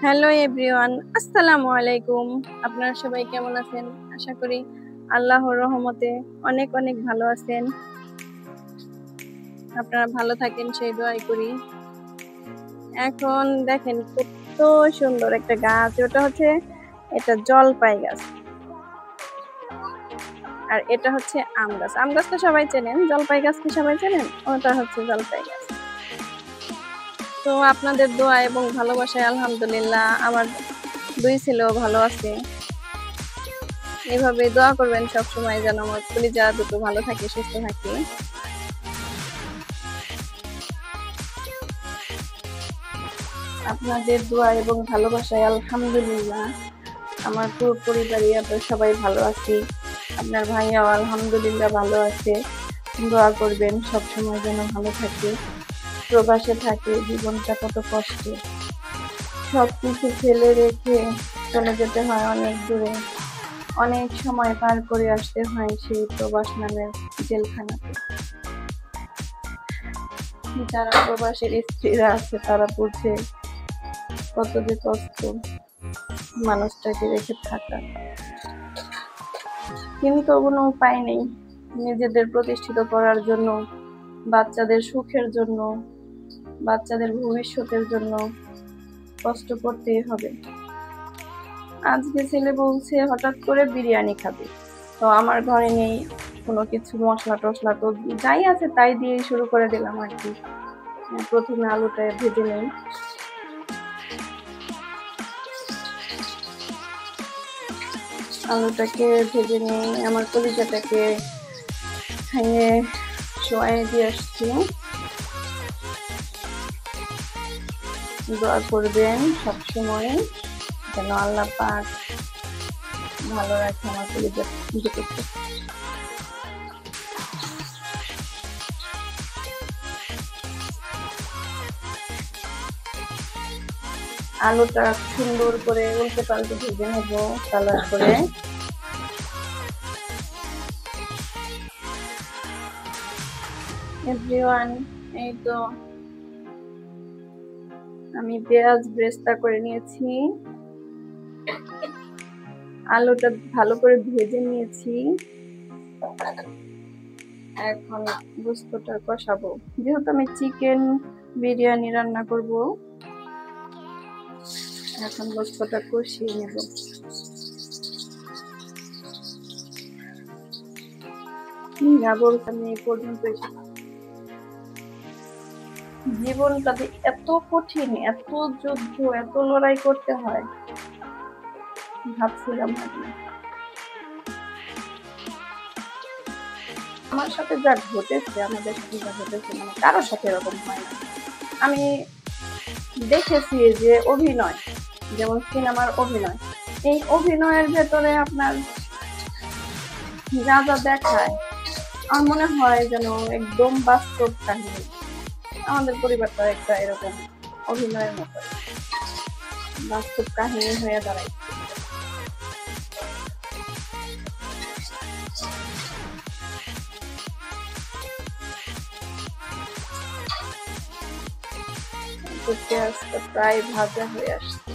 Hello everyone, আসসালামু আলাইকুম। আপনারা সবাই কেমন আছেন? আশা করি আল্লাহর রহমতে অনেক অনেক ভালো আছেন। আপনারা ভালো থাকেন সেই দোয়াই করি। এখন দেখেন কত সুন্দর একটা গাছ, এটা জলপাই গাছ। আর এটা হচ্ছে আম গাছ। আম গাছ তো সবাই চেনেন, জলপাই গাছ কি সবাই চেনেন? ওটা হচ্ছে জলপাই গাছ। তো আপনাদের দোয়া এবং ভালোবাসায় আলহামদুলিল্লাহ আমার দুই ছেলেও ভালো আছে। এভাবে দোয়া করবেন সবসময় যেন আমার কলিজা দুটো ভালো থাকে, সুস্থ থাকে। আপনাদের দোয়া এবং ভালোবাসায় আলহামদুলিল্লাহ আমার পুরো পরিবারই আমরা সবাই ভালো আছি। আপনার ভাইয়াও আলহামদুলিল্লাহ ভালো আছে। দোয়া করবেন সবসময় যেন ভালো থাকে। প্রবাসে থাকে, জীবনটা কত কষ্টের, সবকিছু ফেলে রেখে চলে যেতে হয় অনেক দূরে, অনেক সময় পার করে আসতে হয় সেই প্রবাস নামের জেলখানাতে। যারা প্রবাসের স্ত্রীরা আছে তারা বুঝে কত যে কষ্ট মানুষটাকে রেখে থাকা, কিন্তু কোনো উপায় নেই। নিজেদের প্রতিষ্ঠিত করার জন্য, বাচ্চাদের সুখের জন্য, বাচ্চাদের ভবিষ্যতের জন্য কষ্ট করতেই হবে। আজকে ছেলে বলছে হঠাৎ করে বিরিয়ানি খাবে, তো আমার ঘরে নেই কোনো কিছু, মশলা টসলা তো যাই আছে তাই দিয়ে শুরু করে দিলাম আর কি। প্রথমে আলুটা ভেজে নেই। আলুটাকে ভেজে নিয়ে আমার কলিজাটাকে খাইয়ে শোয়াই দিয়ে আসছি। দোয়া করবেন সবসময় যেন আল্লাহ পাক ভালো রাখে আমার কলিজা দুটোকে। আলুটা সুন্দর করে উল্টে পাল্টে ভেজে নেব কালার করে। এভরিওয়ান, এই তো আমি পেঁয়াজ ব্রেস্তা করে নিয়েছি, আলুটা ভালো করে ভেজে নিয়েছি। এখন গোস্তটা কষাবো, যেহেতু আমি চিকেন বিরিয়ানি রান্না করব। এখন গোস্তটা কষিয়ে নেব। যা বলতাম এই পর্যন্ত জীবনটাতে এত কঠিন, এত যুদ্ধ, এত লড়াই করতে হয় ভাবছিলাম না। আমার সাথে যা ঘটেছে, আমাদের সাথে যা ঘটেছে, মানে কারোর সাথে এরকম হয় না। আমি দেখেছি যে অভিনয়, যেমন সিনেমার অভিনয়, এই অভিনয়ের ভেতরে আপনার যা যা দেখায় আমার মনে হয় যেন একদম বাস্তব কাহিনী। আমাদের পরিবারটা একটা এরকম অভিনয়ের মতো বাস্তব কাহিনী হয়ে দাঁড়ায়। পেঁয়াজটা প্রায় ভাজা হয়ে আসছে।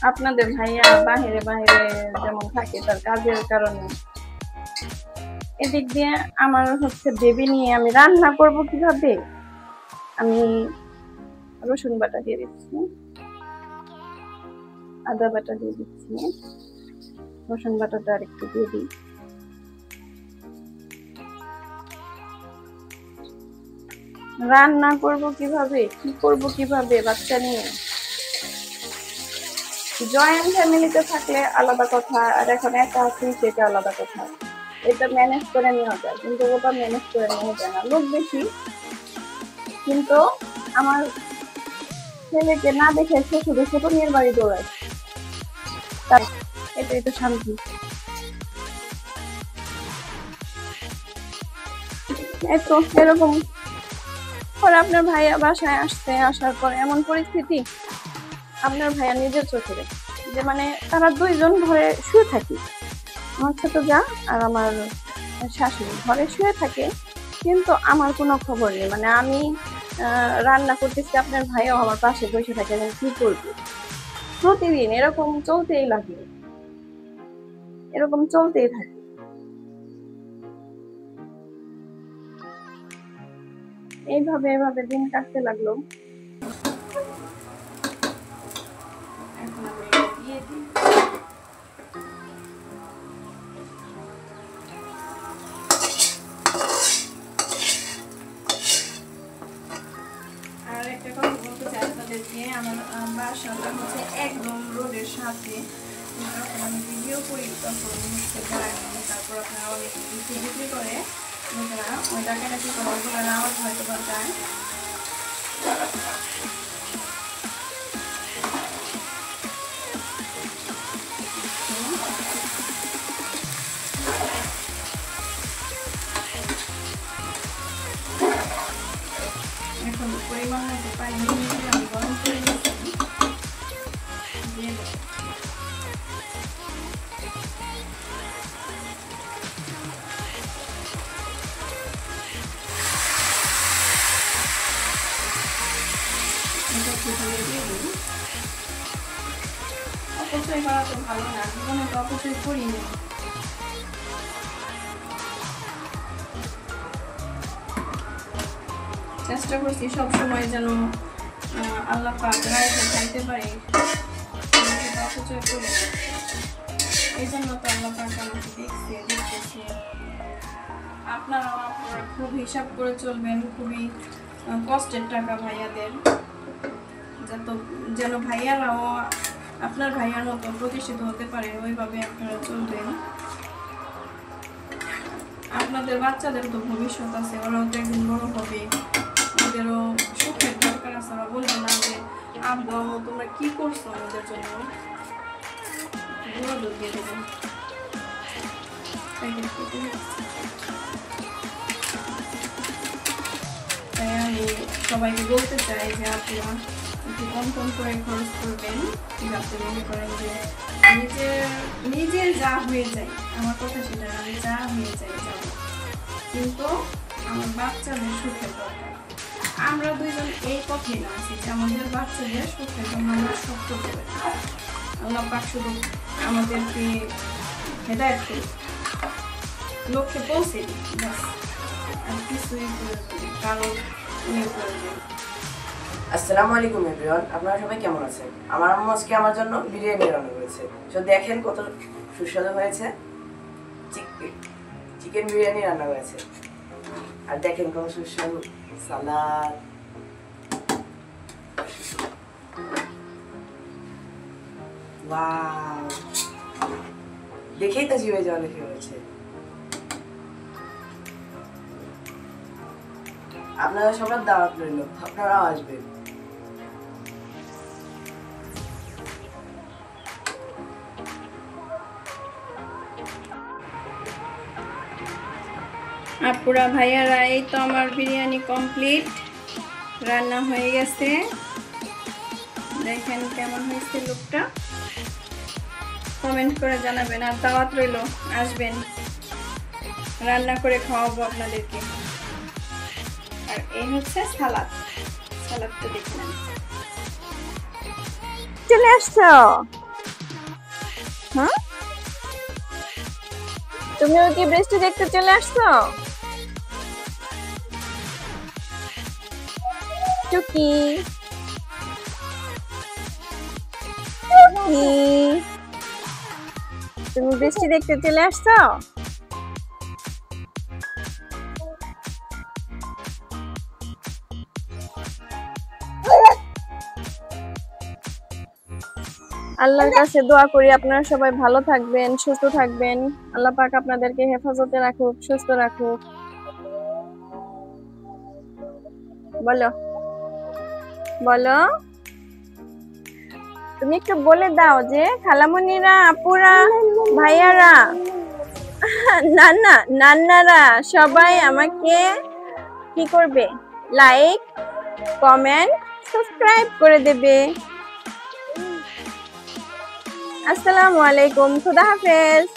আপনাদের ভাইয়া বাহিরে বাহিরে যেমন থাকে তার কাজের কারণে, এদিক দিয়ে আমার হচ্ছে বেবি নিয়ে আমি রান্না করব কিভাবে। আমি রসুন বাটা দিয়ে দিচ্ছি, আদা বাটা দিয়ে দিচ্ছি, রসুন বাটাটা আর একটু দিয়ে দিই। রান্না করব কিভাবে, কি করব কিভাবে বাচ্চা নিয়ে। জয়েন্ট ফ্যামিলিতে থাকলে আলাদা কথা, আর এখন একা আছি সেটা আলাদা কথা। এটা ম্যানেজ করে নেওয়া যায়, কিন্তু ওটা ম্যানেজ করে নেওয়া যায় না, লোক বেশি। কিন্তু আমার ছেলেকে না দেখে সে শুধু ছোট মেয়ের বাড়ি দৌড়ায়, এটাই তো শান্তি। এতো এরকম পরে আপনার ভাইয়া বাসায় আসার পরে এমন পরিস্থিতি, আপনার ভাইয়া নিজের চোখে যে মানে তারা দুইজন ঘরে শুয়ে থাকি, আমার ছোট যা আর আমার শাশুড়ি ঘরে শুয়ে থাকে, কিন্তু আমার কোনো খবর নেই। মানে আমি রান্না করতেছি, আপনার ভাইও আমার পাশে বসে থাকে, আমি কি করবো? প্রতিদিন এরকম চলতেই লাগে, এরকম চলতেই থাকে। এইভাবে এভাবে দিন কাটতে লাগলো। এখন আমি এটা দিয়ে দিই। আর একটা কথা বলতে চাই আপনাদেরকে, আমার বাসাটা হচ্ছে একদম রোডের সাথে। যখন আমি ভিডিও করি তখন হচ্ছে তারপর আপনারা অনেক কিছু বিক্রি করে ওই টাকাটা কি করে ওগুলোর আওয়াজ হয়তো বা যায়। এখন পরিমাণ মতো পানি নিয়ে আমি গরম করে নিচ্ছি, দিয়ে দেবো। অপচয় করা তো ভালো না, জীবনে তো অপচয় করি না। চেষ্টা করছি সবসময় যেন আল্লাহ পাক রাইতে খাইতে পারি, অপচয় করি না। এই জন্য তো আল্লাহ পাক আমাকে দেখতেছি। আপনারাও খুব হিসাব করে চলবেন, খুবই কষ্টের টাকা ভাইয়াদের, যেন ভাইয়ারাও আপনার ভাইয়ার মতো প্রতিষ্ঠিত হতে পারে, ওইভাবে আপনারা চলবেন। আপনাদের বাচ্চাদের তো ভবিষ্যৎ আছে, ওরাও তো একদিন বড় হবে, ওদেরও সুখের দরকার আছে। ওরা বলবে না যে আব্বু আম্মু তোমরা কি করছো আমাদের জন্য, দুধ দিয়ে দেবেন। তাই আমি সবাইকে বলতে চাই যে আপনারা একটু কম কম করে খরচ করবেন, যাতে মনে করেন যে নিজের যা হয়ে যায়, আমার কথা সেটা আমি যা হয়ে যায় যাব, কিন্তু আমার বাচ্চাদের সুখের দরকার। আমরা দুইজন এই পথে না আছি যে আমাদের বাচ্চাদের সুখের জন্য আমরা সব করতে পারি। আল্লাহ পাক শুধু আমাদেরকে হেদায়েত করে লক্ষ্যে পৌঁছে দিই, ব্যাস, আর কিছুই কারণ আসসালামু আলাইকুম এভরিওয়ান, আপনারা সবাই কেমন আছেন? আমার আম্মু আজকে আমার জন্য বিরিয়ানি রান্না করেছে। তো দেখেন কত সুস্বাদু হয়েছে, চিকেন বিরিয়ানি রান্না করেছে। আর দেখেন কত সুস্বাদু সালাদ, ওয়াও, দেখেই তো জিভে জল এসে গেছে। আপনারা সবার দাওয়াত রইল, আপনারাও আসবেন। আপুরা ভাইয়ারা, এই তো আমার বিরিয়ানি কমপ্লিট, রান্না হয়ে গেছে। দেখেন কেমন হয়েছে লুকটা, কমেন্ট করে জানাবেন। আর দাওয়াত রইল, আসবেন, রান্না করে খাওয়াবো আপনাদেরকে। আর এই হচ্ছে সালাদ, সালাদটা দেখুন। চলে আসছো? হ্যাঁ, তুমিও কি বৃষ্টি দেখতে চলে আসছো? টুকি তুমি বৃষ্টি দেখতে চলে আসছো? আল্লাহর কাছে দোয়া করি আপনারা সবাই ভালো থাকবেন, সুস্থ থাকবেন। আল্লাহ পাক আপনাদেরকে হেফাজতে রাখুক, সুস্থ রাখুক। বলো বলো, তুমি একটু বলে দাও যে খালামণিরা, আপুরা, ভাইয়ারা, নান্নারা সবাই আমাকে কি করবে? লাইক, কমেন্ট, সাবস্ক্রাইব করে দেবে। আসসালামু আলাইকুম, খুদা হাফেজ।